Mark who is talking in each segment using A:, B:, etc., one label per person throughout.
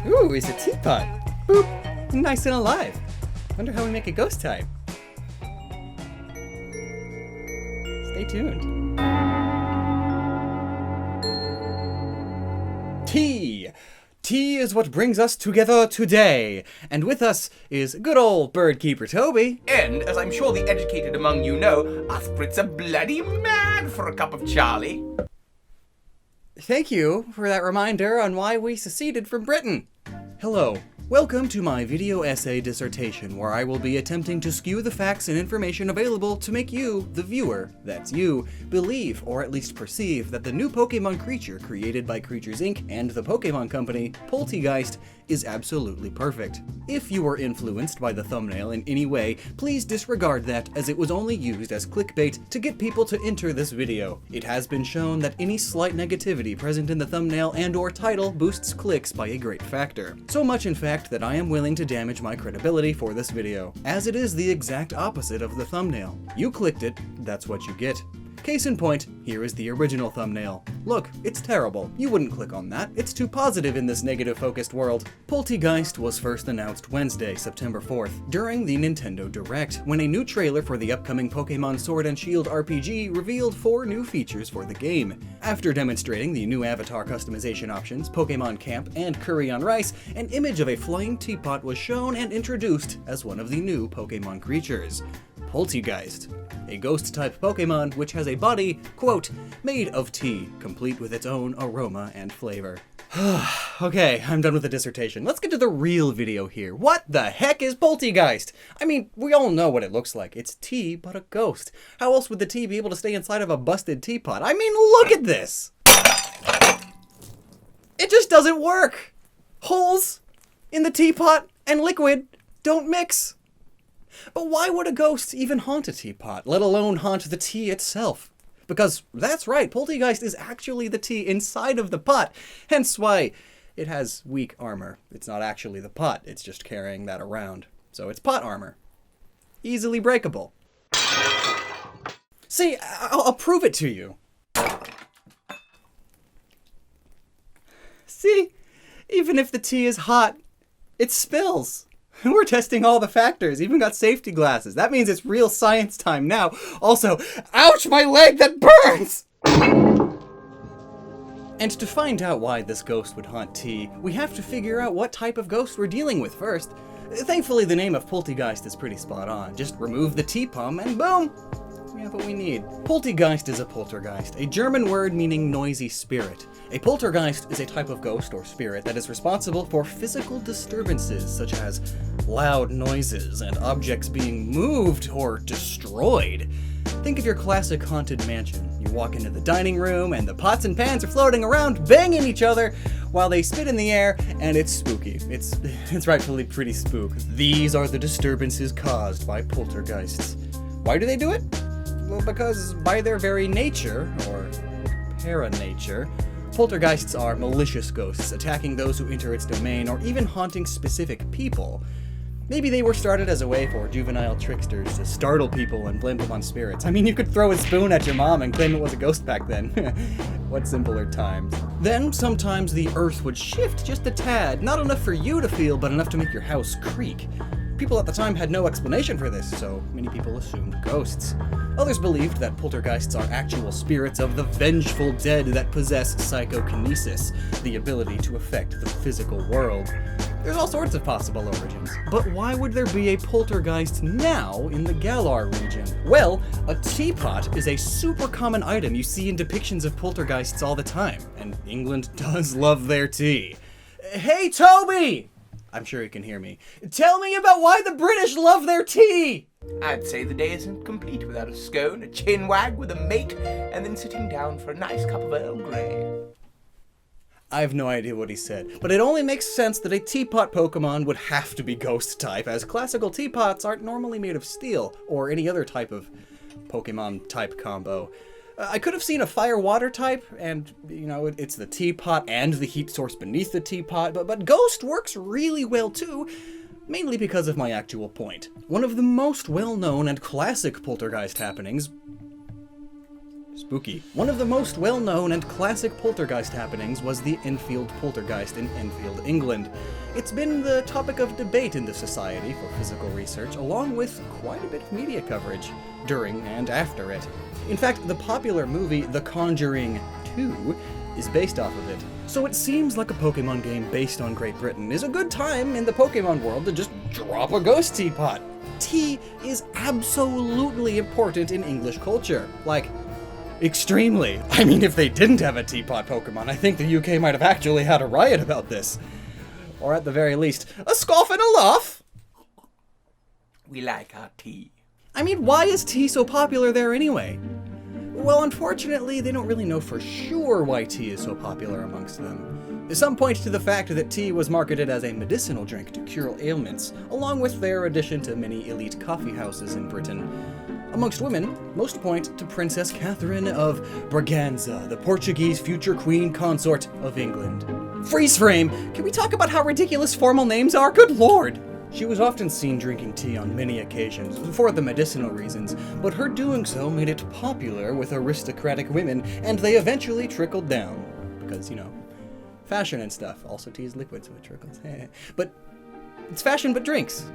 A: Ooh, it's a teapot. Boop. Nice and alive. Wonder how we make a ghost type. Stay tuned. Tea! Tea is what brings us together today. And with us is good old bird keeper Toby.
B: And, as I'm sure the educated among you know, us Brits are bloody mad for a cup of Charlie.
A: Thank you for that reminder on why we seceded from Britain. Hello. Welcome to my video essay dissertation, where I will be attempting to skew the facts and information available to make you, the viewer, that's you, believe, or at least perceive, that the new Pokemon creature created by Creatures Inc. and the Pokemon Company, Polteagiest, is absolutely perfect. If you were influenced by the thumbnail in any way, please disregard that, as it was only used as clickbait to get people to enter this video. It has been shown that any slight negativity present in the thumbnail and or title boosts clicks by a great factor. So much in fact that I am willing to damage my credibility for this video, as it is the exact opposite of the thumbnail. You clicked it, that's what you get. Case in point, here is the original thumbnail. Look, it's terrible. You wouldn't click on that. It's too positive in this negative-focused world. Polteagiest was first announced Wednesday, September 4th, during the Nintendo Direct, when a new trailer for the upcoming Pokemon Sword and Shield RPG revealed 4 new features for the game. After demonstrating the new avatar customization options, Pokemon Camp, and Curry on Rice, an image of a flying teapot was shown and introduced as one of the new Pokemon creatures. Polteagiest, a ghost-type Pokemon which has a body, quote, made of tea, complete with its own aroma and flavor. Okay, I'm done with the dissertation. Let's get to the real video here. What the heck is Polteagiest? I mean, we all know what it looks like. It's tea, but a ghost. How else would the tea be able to stay inside of a busted teapot? I mean, look at this! It just doesn't work! Holes in the teapot and liquid don't mix. But why would a ghost even haunt a teapot, let alone haunt the tea itself? Because that's right, Polteagiest is actually the tea inside of the pot, hence why it has weak armor. It's not actually the pot, it's just carrying that around. So it's pot armor. Easily breakable. See, I'll prove it to you. See, even if the tea is hot, it spills. We're testing all the factors, even got safety glasses. That means it's real science time now. Also, ouch, my leg, that burns! And to find out why this ghost would haunt tea, we have to figure out what type of ghost we're dealing with first. Thankfully, the name of Polteagiest is pretty spot on. Just remove the tea pum and boom! We have what we need. Polteagiest is a poltergeist, a German word meaning noisy spirit. A poltergeist is a type of ghost or spirit that is responsible for physical disturbances such as loud noises and objects being moved or destroyed. Think of your classic haunted mansion. You walk into the dining room and the pots and pans are floating around, banging each other while they spit in the air, and it's spooky. It's rightfully pretty spook. These are the disturbances caused by poltergeists. Why do they do it? Well, because by their very nature, or para-nature, poltergeists are malicious ghosts, attacking those who enter its domain, or even haunting specific people. Maybe they were started as a way for juvenile tricksters to startle people and blame them on spirits. I mean, you could throw a spoon at your mom and claim it was a ghost back then. What simpler times. Then, sometimes the earth would shift just a tad, not enough for you to feel, but enough to make your house creak. People at the time had no explanation for this, so many people assumed ghosts. Others believed that poltergeists are actual spirits of the vengeful dead that possess psychokinesis, the ability to affect the physical world. There's all sorts of possible origins. But why would there be a poltergeist now in the Galar region? Well, a teapot is a super common item you see in depictions of poltergeists all the time, and England does love their tea. Hey, Toby! I'm sure you can hear me. Tell me about why the British love their tea!
B: I'd say the day isn't complete without a scone, a chin wag with a mate, and then sitting down for a nice cup of Earl Grey.
A: I have no idea what he said, but it only makes sense that a teapot Pokemon would have to be ghost type, as classical teapots aren't normally made of steel, or any other type of Pokemon type combo. I could have seen a fire-water type, and, you know, it's the teapot and the heat source beneath the teapot, but ghost works really well too, mainly because of my actual point. One of the most well-known and classic poltergeist happenings Spooky. One of the most well-known and classic poltergeist happenings was the Enfield Polteageist in Enfield, England. It's been the topic of debate in the Society for Physical Research, along with quite a bit of media coverage during and after it. In fact, the popular movie The Conjuring 2 is based off of it. So it seems like a Pokemon game based on Great Britain is a good time in the Pokemon world to just drop a ghost teapot. Tea is absolutely important in English culture. Like, extremely. I mean, if they didn't have a teapot Pokemon, I think the UK might have actually had a riot about this. Or at the very least, a scoff and a laugh.
B: We like our tea.
A: I mean, why is tea so popular there anyway? Well, unfortunately, they don't really know for sure why tea is so popular amongst them. Some point to the fact that tea was marketed as a medicinal drink to cure ailments, along with their addition to many elite coffee houses in Britain. Amongst women, most point to Princess Catherine of Braganza, the Portuguese future queen consort of England. Freeze frame! Can we talk about how ridiculous formal names are? Good lord! She was often seen drinking tea on many occasions, for the medicinal reasons, but her doing so made it popular with aristocratic women, and they eventually trickled down. Because, you know, fashion and stuff. Also, tea is liquid, so it trickles. But it's fashion but drinks.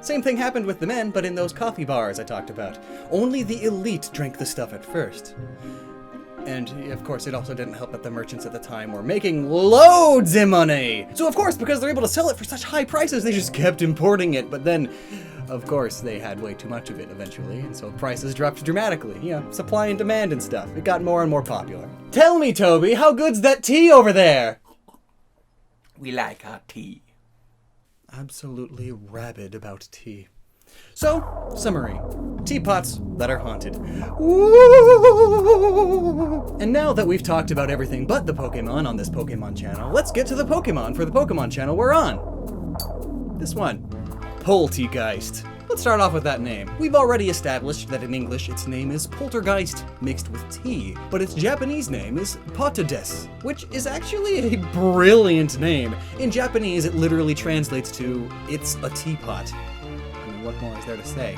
A: Same thing happened with the men, but in those coffee bars I talked about. Only the elite drank the stuff at first. And, of course, it also didn't help that the merchants at the time were making loads of money! So, of course, because they're able to sell it for such high prices, they just kept importing it. But then, of course, they had way too much of it eventually, and so prices dropped dramatically. You know, supply and demand and stuff. It got more and more popular. Tell me, Toby, how good's that tea over there?
B: We like our tea.
A: Absolutely rabid about tea. So, summary. Teapots that are haunted. Woo! And now that we've talked about everything but the Pokemon on this Pokemon channel, let's get to the Pokemon for the Pokemon channel we're on. This one. Polteageist. Let's start off with that name. We've already established that in English its name is Poltergeist, mixed with tea, but its Japanese name is Polteagiest, which is actually a brilliant name. In Japanese, it literally translates to, it's a teapot. I mean, what more is there to say?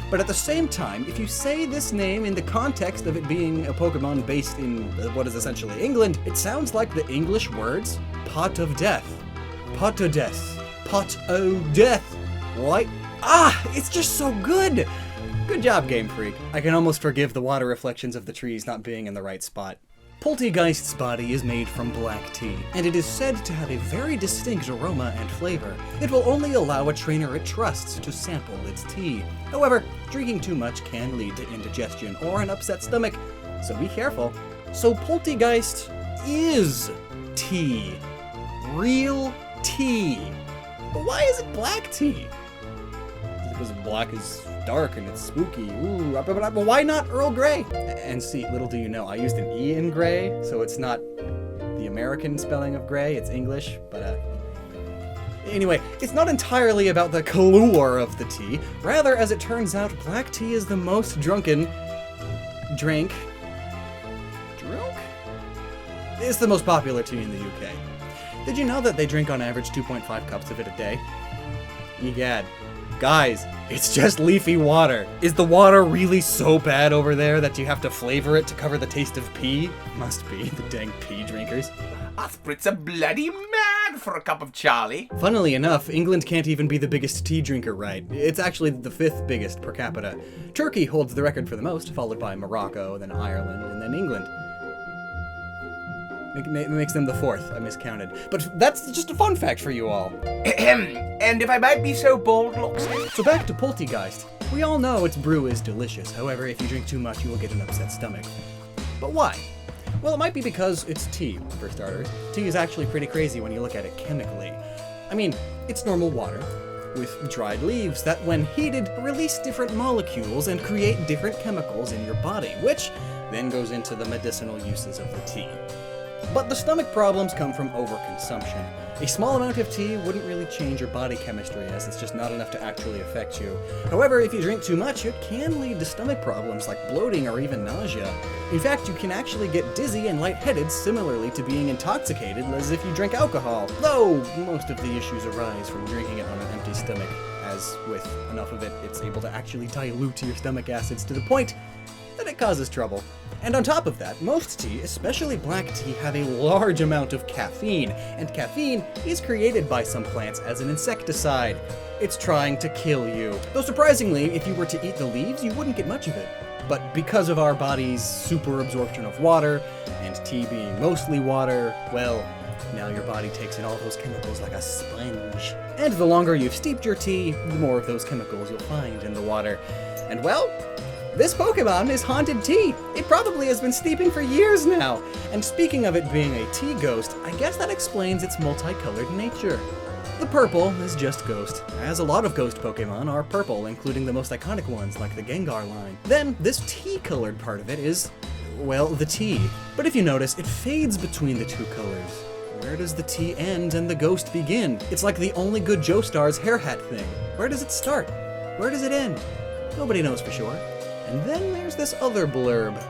A: But at the same time, if you say this name in the context of it being a Pokemon based in what is essentially England, it sounds like the English words pot of death, Polteagiest, pot o' death, right? It's just so good! Good job, Game Freak. I can almost forgive the water reflections of the trees not being in the right spot. Polteageist's body is made from black tea, and it is said to have a very distinct aroma and flavor. It will only allow a trainer it trusts to sample its tea. However, drinking too much can lead to indigestion or an upset stomach, so be careful. So Polteageist is tea. Real tea. But why is it black tea? Because black is dark and it's spooky. Ooh, but why not Earl Grey? And see, little do you know, I used an E in Grey, so it's not the American spelling of Grey, it's English, but anyway, it's not entirely about the color of the tea. Rather, as it turns out, black tea is the most drunk? It's the most popular tea in the UK. Did you know that they drink on average 2.5 cups of it a day? Egad. Guys, it's just leafy water. Is the water really so bad over there that you have to flavor it to cover the taste of pee? Must be, the dang pee drinkers.
B: Us Brits are bloody mad for a cup of Charlie.
A: Funnily enough, England can't even be the biggest tea drinker, right? It's actually the 5th biggest per capita. Turkey holds the record for the most, followed by Morocco, then Ireland, and then England. It makes them the 4th, I miscounted. But that's just a fun fact for you all.
B: And if I might be so bold, Lockstin.
A: So back to Polteageist. We all know its brew is delicious, however, if you drink too much, you will get an upset stomach. But why? Well, it might be because it's tea, for starters. Tea is actually pretty crazy when you look at it chemically. I mean, it's normal water, with dried leaves that, when heated, release different molecules and create different chemicals in your body, which then goes into the medicinal uses of the tea. But the stomach problems come from overconsumption. A small amount of tea wouldn't really change your body chemistry, as it's just not enough to actually affect you. However, if you drink too much, it can lead to stomach problems like bloating or even nausea. In fact, you can actually get dizzy and lightheaded similarly to being intoxicated as if you drink alcohol, though most of the issues arise from drinking it on an empty stomach, as with enough of it, it's able to actually dilute your stomach acids to the point then it causes trouble. And on top of that, most tea, especially black tea, have a large amount of caffeine, and caffeine is created by some plants as an insecticide. It's trying to kill you. Though surprisingly, if you were to eat the leaves, you wouldn't get much of it. But because of our body's super absorption of water, and tea being mostly water, well, now your body takes in all those chemicals like a sponge. And the longer you've steeped your tea, the more of those chemicals you'll find in the water. And well, this Pokemon is Haunted Tea. It probably has been steeping for years now. And speaking of it being a tea ghost, I guess that explains its multicolored nature. The purple is just ghost, as a lot of ghost Pokemon are purple, including the most iconic ones like the Gengar line. Then, this tea-colored part of it is, well, the tea. But if you notice, it fades between the two colors. Where does the tea end and the ghost begin? It's like the only good Joestar's hair hat thing. Where does it start? Where does it end? Nobody knows for sure. And then there's this other blurb.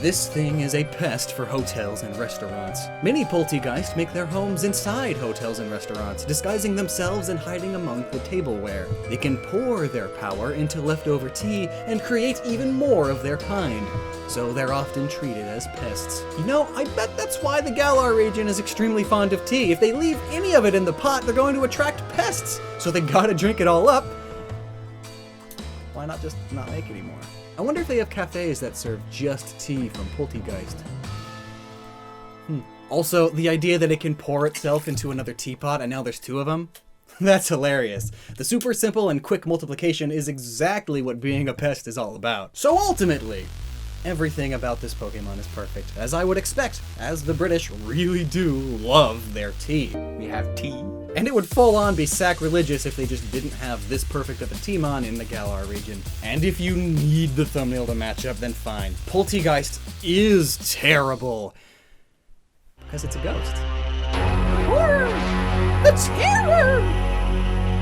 A: This thing is a pest for hotels and restaurants. Many Polteageist make their homes inside hotels and restaurants, disguising themselves and hiding among the tableware. They can pour their power into leftover tea and create even more of their kind. So they're often treated as pests. You know, I bet that's why the Galar region is extremely fond of tea. If they leave any of it in the pot, they're going to attract pests. So they gotta drink it all up. Why not just not make it anymore? I wonder if they have cafes that serve just tea from Polteageist. Also, the idea that it can pour itself into another teapot and now there's two of them? That's hilarious. The super simple and quick multiplication is exactly what being a pest is all about. So ultimately, everything about this Pokemon is perfect, as I would expect, as the British really do love their tea.
B: We have tea.
A: And it would full on be sacrilegious if they just didn't have this perfect of a Teamon in the Galar region. And if you need the thumbnail to match up, then fine. Polteageist is terrible. Because it's a ghost. Horror! The terror!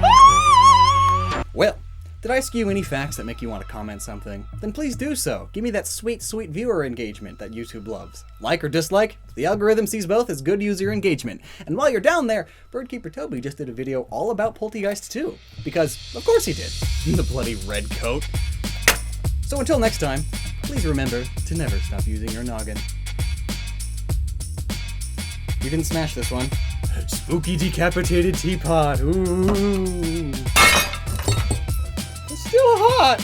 A: Ah! Well, did I skew any facts that make you want to comment something? Then please do so. Give me that sweet, sweet viewer engagement that YouTube loves. Like or dislike, the algorithm sees both as good user engagement. And while you're down there, Birdkeeper Toby just did a video all about Polteageist too. Because, of course he did. The bloody red coat. So until next time, please remember to never stop using your noggin. You didn't smash this one. Spooky decapitated teapot. Ooh. Still hot!